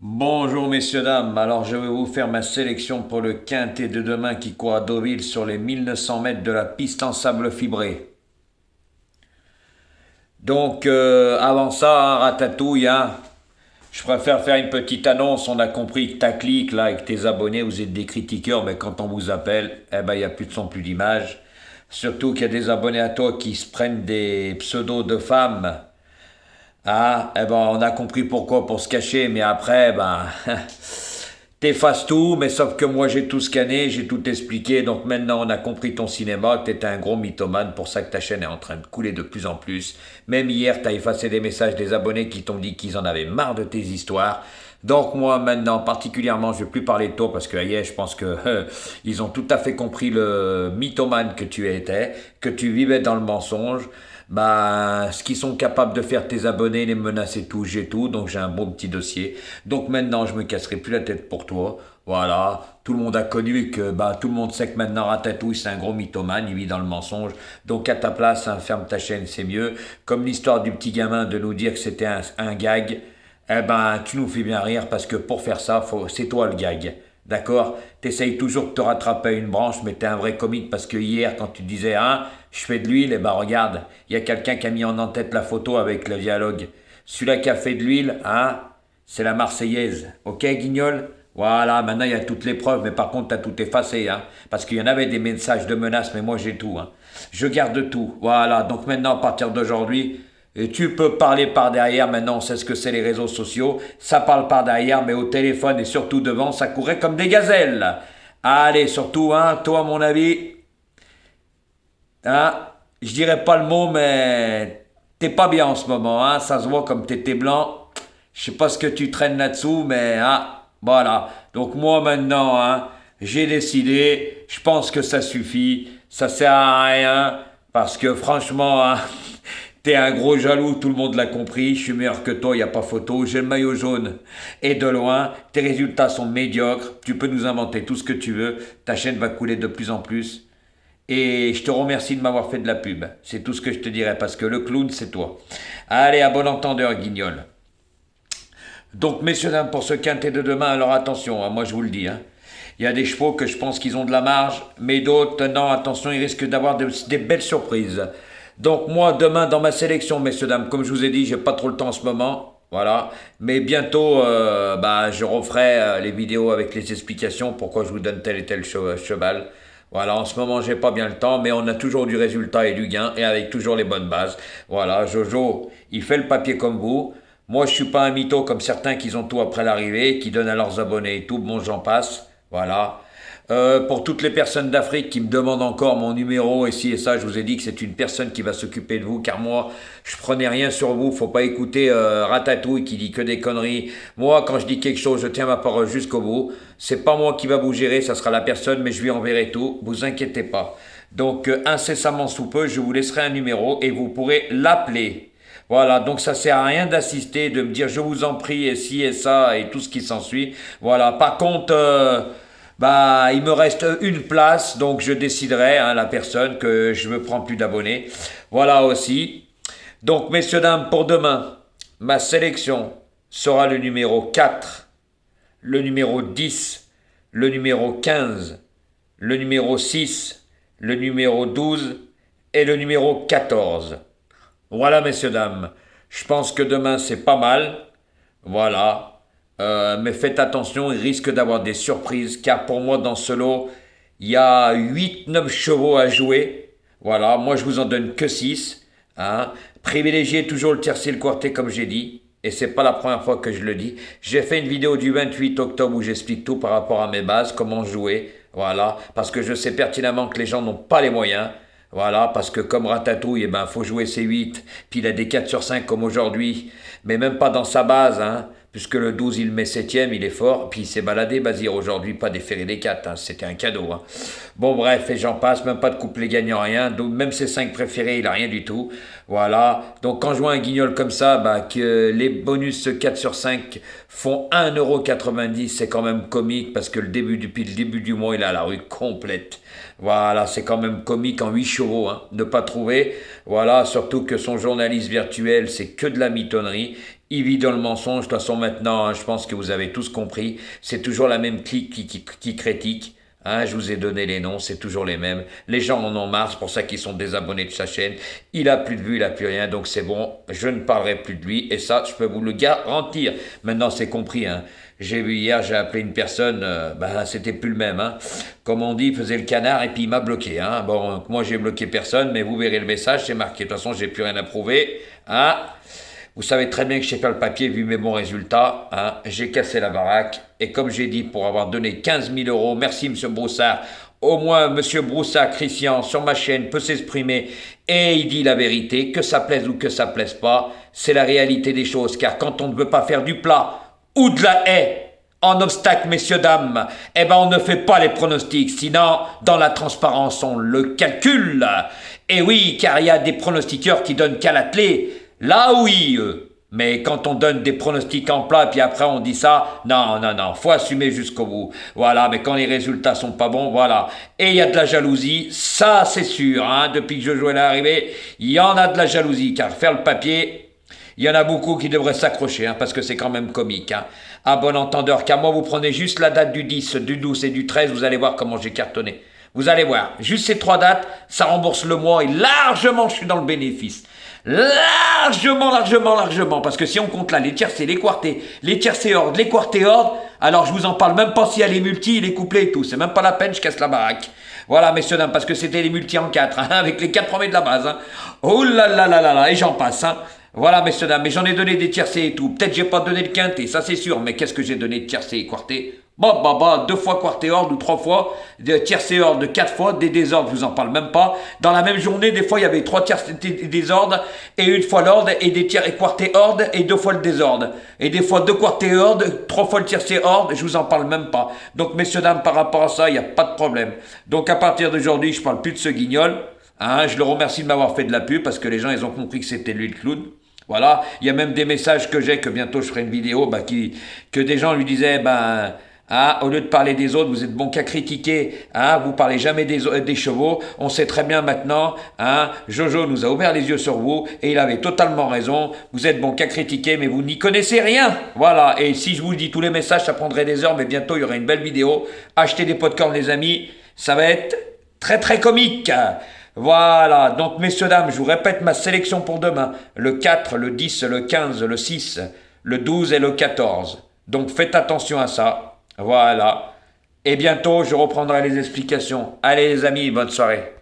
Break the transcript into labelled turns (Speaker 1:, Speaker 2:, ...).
Speaker 1: Bonjour messieurs, dames, alors je vais vous faire ma sélection pour le quintet de demain qui court à Deauville sur les 1900 mètres de la piste en sable fibré. Donc avant ça, Ratatouille, je préfère faire une petite annonce. On a compris que ta clique là avec tes abonnés, vous êtes des critiqueurs, mais quand on vous appelle, eh ben il n'y a plus de son, plus d'image. Surtout qu'il y a des abonnés à toi qui se prennent des pseudos de femmes. Ah, eh ben, on a compris pourquoi, pour se cacher, mais après, ben, t'effaces tout, mais sauf que moi j'ai tout scanné, j'ai tout expliqué, donc maintenant on a compris ton cinéma, que t'étais un gros mythomane, pour ça que ta chaîne est en train de couler de plus en plus. Même hier, t'as effacé des messages des abonnés qui t'ont dit qu'ils en avaient marre de tes histoires. Donc moi maintenant, particulièrement, je vais plus parler de toi parce que hier, je pense que ils ont tout à fait compris le mythomane que tu étais, que tu vivais dans le mensonge. Bah, ce qu'ils sont capables de faire tes abonnés, les menacer tout, j'ai tout, donc j'ai un beau petit dossier. Donc maintenant, je me casserai plus la tête pour toi. Voilà, tout le monde a connu que, bah, tout le monde sait que maintenant Ratatouille c'est un gros mythomane, il vit dans le mensonge. Donc à ta place, ferme ta chaîne, c'est mieux. Comme l'histoire du petit gamin de nous dire que c'était un gag, eh ben, tu nous fais bien rire parce que pour faire ça, c'est toi le gag. D'accord? T'essayes toujours de te rattraper à une branche, mais t'es un vrai comique parce que hier, quand tu disais, je fais de l'huile, et ben regarde, il y a quelqu'un qui a mis en tête la photo avec le dialogue. Celui-là qui a fait de l'huile, c'est la Marseillaise. Ok, Guignol? Voilà, maintenant il y a toutes les preuves, mais par contre, t'as tout effacé, parce qu'il y en avait des messages de menaces, mais moi j'ai tout, Je garde tout. Voilà, donc maintenant, à partir d'aujourd'hui, et tu peux parler par derrière, maintenant on sait ce que c'est les réseaux sociaux, ça parle par derrière, mais au téléphone et surtout devant, ça courait comme des gazelles. Allez, surtout, toi à mon avis, je dirais pas le mot, mais t'es pas bien en ce moment, ça se voit comme t'étais blanc. Je sais pas ce que tu traînes là-dessous, mais voilà. Donc moi maintenant, j'ai décidé, je pense que ça suffit, ça sert à rien, parce que franchement, t'es un gros jaloux, tout le monde l'a compris, je suis meilleur que toi, y a pas photo, j'ai le maillot jaune. Et de loin, tes résultats sont médiocres, tu peux nous inventer tout ce que tu veux, ta chaîne va couler de plus en plus. Et je te remercie de m'avoir fait de la pub. C'est tout ce que je te dirais, parce que le clown, c'est toi. Allez, à bon entendeur, Guignol. Donc, messieurs, dames, pour ce quintet de demain, alors attention, moi je vous le dis. Il y a des chevaux que je pense qu'ils ont de la marge, mais d'autres, non, attention, ils risquent d'avoir des belles surprises. Donc, moi, demain, dans ma sélection, messieurs, dames, comme je vous ai dit, j'ai pas trop le temps en ce moment. Voilà. Mais bientôt, je referai les vidéos avec les explications pourquoi je vous donne tel et tel cheval. Voilà, en ce moment, j'ai pas bien le temps, mais on a toujours du résultat et du gain, et avec toujours les bonnes bases. Voilà, Jojo, il fait le papier comme vous. Moi, je suis pas un mytho comme certains qui ont tout après l'arrivée, qui donnent à leurs abonnés et tout. Bon, j'en passe. Voilà. Pour toutes les personnes d'Afrique qui me demandent encore mon numéro et ci et ça, je vous ai dit que c'est une personne qui va s'occuper de vous, car moi, je prenais rien sur vous. Faut pas écouter Ratatouille qui dit que des conneries. Moi, quand je dis quelque chose, je tiens ma parole jusqu'au bout. C'est pas moi qui va vous gérer, ça sera la personne, mais je lui enverrai tout. Vous inquiétez pas. Donc, incessamment sous peu, je vous laisserai un numéro et vous pourrez l'appeler. Voilà, donc ça sert à rien d'assister, de me dire je vous en prie et ci et ça et tout ce qui s'ensuit. Voilà, par contre, il me reste une place, donc je déciderai, la personne, que je me prends plus d'abonnés. Voilà aussi. Donc, messieurs, dames, pour demain, ma sélection sera le numéro 4, le numéro 10, le numéro 15, le numéro 6, le numéro 12 et le numéro 14. Voilà, messieurs, dames. Je pense que demain, c'est pas mal. Voilà. Mais faites attention, il risque d'avoir des surprises, car pour moi, dans ce lot, il y a 8, 9 chevaux à jouer. Voilà, moi, je vous en donne que 6. Privilégiez toujours le tiercé et le quartet, comme j'ai dit. Et c'est pas la première fois que je le dis. J'ai fait une vidéo du 28 octobre où j'explique tout par rapport à mes bases, comment jouer. Voilà, parce que je sais pertinemment que les gens n'ont pas les moyens. Voilà, parce que comme Ratatouille, faut jouer ses 8, puis il a des 4 sur 5 comme aujourd'hui, mais même pas dans sa base, puisque le 12 il met septième, il est fort, puis il s'est baladé, Bazir, aujourd'hui, pas déféré les 4, c'était un cadeau. Bon bref, et j'en passe, même pas de couplet gagnant, rien, donc même ses 5 préférés, il a rien du tout. Voilà, donc quand je vois un guignol comme ça, que les bonus 4 sur 5 font 1,90 €, c'est quand même comique, parce que depuis le début du mois, il a la rue complète. Voilà, c'est quand même comique en 8 chevaux, ne pas trouver. Voilà, surtout que son journaliste virtuel, c'est que de la mitonnerie. il vit dans le mensonge. De toute façon, maintenant, hein, je pense que vous avez tous compris. C'est toujours la même clique qui critique. Hein, je vous ai donné les noms, c'est toujours les mêmes. Les gens en ont marre, c'est pour ça qu'ils sont désabonnés de sa chaîne. Il a plus de vues, il a plus rien, donc c'est bon. Je ne parlerai plus de lui, et ça, je peux vous le garantir. Maintenant, c'est compris. Hein. J'ai vu hier, j'ai appelé une personne, c'était plus le même. Hein. Comme on dit, il faisait le canard et puis il m'a bloqué. Hein. Bon, moi j'ai bloqué personne, mais vous verrez le message, c'est marqué. De toute façon, j'ai plus rien à prouver. Hein. Vous savez très bien que je sais faire le papier vu mes bons résultats. Hein. J'ai cassé la baraque. Et comme j'ai dit, pour avoir donné 15 000 euros, merci M. Broussard. Au moins, M. Broussard, Christian, sur ma chaîne, peut s'exprimer et il dit la vérité, que ça plaise ou que ça plaise pas. C'est la réalité des choses. Car quand on ne veut pas faire du plat ou de la haie en obstacle, messieurs, dames, eh ben on ne fait pas les pronostics. Sinon, dans la transparence, on le calcule. Et oui, car il y a des pronostiqueurs qui donnent qu'à l'attelé. Là, oui, mais quand on donne des pronostics en plat, puis après on dit ça, non, faut assumer jusqu'au bout. Voilà, mais quand les résultats sont pas bons, voilà. Et il y a de la jalousie, ça c'est sûr, hein, depuis que Jojo est arrivé, il y en a de la jalousie, car faire le papier, il y en a beaucoup qui devraient s'accrocher, hein, parce que c'est quand même comique. Hein. À bon entendeur, car moi vous prenez juste la date du 10, du 12 et du 13, vous allez voir comment j'ai cartonné. Vous allez voir, juste ces 3 dates, ça rembourse le mois et largement je suis dans le bénéfice. Largement, parce que si on compte là les tiercés, les quartés, les tiercés ordres, les quartés ordres, alors je vous en parle même pas s'il y a les multis, les couplets et tout, c'est même pas la peine, je casse la baraque. Voilà, messieurs, dames, parce que c'était les multis en 4, hein, avec les 4 premiers de la base. Hein. Oh là là là là là, et j'en passe, hein. Voilà, messieurs, dames, mais j'en ai donné des tiercés et tout. Peut-être j'ai pas donné le quintet, ça c'est sûr, mais qu'est-ce que j'ai donné de tiercés et quartés? 2 fois quarté ordre ou 3 fois, de tiercé ordre 4 fois, des désordres, je vous en parle même pas. Dans la même journée, des fois, il y avait 3 tiercés désordres et 1 fois l'ordre et des tiers et quarté ordre et 2 fois le désordre. Et des fois 2 quarté ordre, 3 fois le tiercé ordre, je vous en parle même pas. Donc, messieurs, dames, par rapport à ça, il n'y a pas de problème. Donc, à partir d'aujourd'hui, je parle plus de ce guignol. Hein, je le remercie de m'avoir fait de la pub parce que les gens, ils ont compris que c'était lui le clown. Voilà, il y a même des messages que j'ai, que bientôt je ferai une vidéo, que des gens lui disaient, au lieu de parler des autres, vous êtes bon qu'à critiquer, hein, vous parlez jamais des chevaux, on sait très bien maintenant, hein, Jojo nous a ouvert les yeux sur vous, et il avait totalement raison, vous êtes bon qu'à critiquer, mais vous n'y connaissez rien, voilà, et si je vous dis tous les messages, ça prendrait des heures, mais bientôt il y aura une belle vidéo, achetez des pop-corn les amis, ça va être très très comique. Voilà, donc messieurs, dames, je vous répète ma sélection pour demain. Le 4, le 10, le 15, le 6, le 12 et le 14. Donc faites attention à ça. Voilà. Et bientôt, je reprendrai les explications. Allez les amis, bonne soirée.